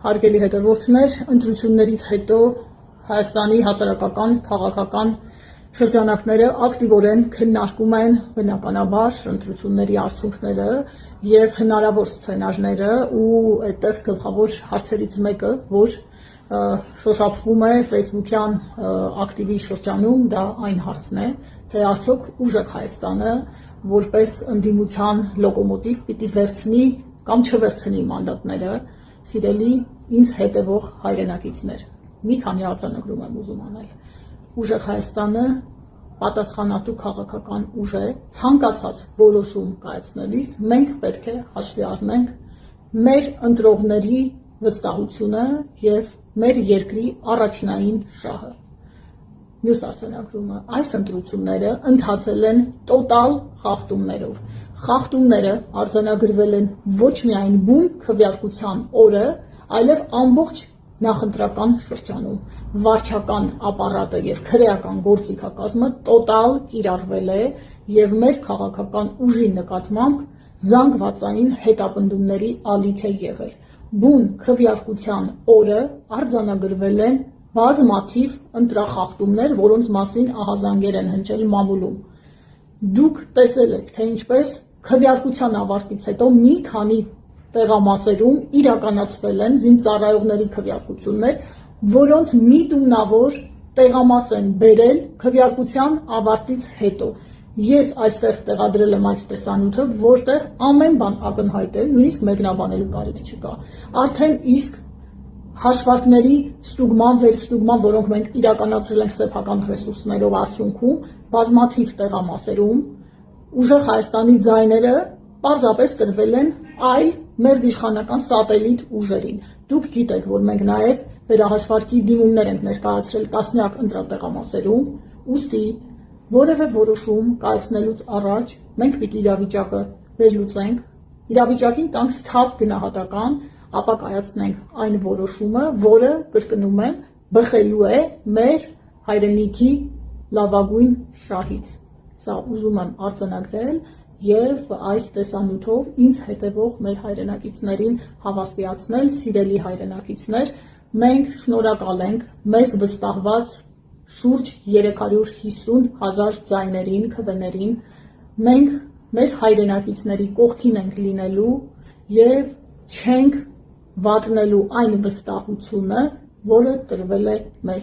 Հարգելի հետևորդներ, ընտրություններից հետո Հայաստանի հասարակական, քաղաքական շրջանակները ակտիվորեն քննարկում են բնականաբար ընտրությունների արդյունքները եւ հնարավոր սցենարները ու այդտեղ գլխավոր հարցերից մեկը, որ շոշափվում է Facebook-յան ակտիվի շրջանում, դա այն հարցն է, թե արդյոք ուժեղ Հայաստանը որպես ընդդիմության լոկոմոտիվ պիտի վերցնի կամ չվերցնի մանդատները, սիրելի ինձ հետևող հայրենակիցներ, մի քանի արձանագրում եմ ուզում անել։ Ուժեղ Հայաստանը պատասխանատու քաղաքական ուժ է, ցանկացած որոշում կայացնելիս մենք պետք է հաշվի առնենք մեր ընտրողների վստահությունը եւ մեր երկրի առաջնային շահը։ Մյուս արձանագրումը, այս ընտրությունները ընթացել են տոտալ խախտումներով։ Խախտումները արձանագրվել են ոչ միայն բուն քվեարկության օրը, այլև ամբողջ նախընտրական շրջանում։ Վարչական ապարատը եւ քրեական գործիքակազմը տոտալ կիրառվել է եւ մեր քաղաքական ուժի նկատմամբ զանգվածային հետապնդումների ալիք է եղել։ Բուն քվեարկության օրը արձանագրվել են բազմաթիվ ընտրախախտումներ, որոնց մասին ահազանգեր են հնչել մամուլում։ Դուք տեսել եք, թե ինչպես քվեարկության ավարտից հետո մի քանի տեղամասերում իրականացվել են զինծառայողների քվեարկություններ, որոնց միտումնավոր տեղամաս են բերել քվեարկության ավարտից հետո։ Ես այստեղ տեղադրել եմ այդ տեսանյութը, որտեղ ամեն բան ակնհայտ է, նույնիսկ մեկնաբանելու կարիք չկա։ Արդեն իսկ հաշվարկների ստուգման, վերստուգման, որոնք մենք իրականացրել ենք սեփական ռեսուրսներով արդյունքում, բազմաթիվ տեղամասերում ուժեղ Հայաստանի ձայները պարզապես տրվել են այլ մերձիշխանական սատելիտ ուժերին։ Դուք գիտեք, որ մենք նաև վերահաշվարկի դիմումներ ենք ներկայացրել տասնյակ ընտրատեղամասերում, ուստի որևէ որոշում կայացնելուց առաջ մենք պիտի իրավիճակը վերլուծենք, իրավիճակին տանք սթափ գնահատական, ապա կայացնենք այն որոշումը, որը, կրկնում եմ, բխելու է մեր հայրենիքի լավագույն շահից։ Սա ուզում եմ արձանագրել եւ այս տեսանյութով ինձ հետևող մեր հայրենակիցներին հավաստիացնել, սիրելի հայրենակիցներ, մենք շնորհակալ ենք մեզ վստահված շուրջ 350,000 ձայներին, քվեներին, մենք մեր հայրենակիցների կողքին ենք լինելու եւ չենք վատնելու այն վստահությունը, որը տրվել է մեզ։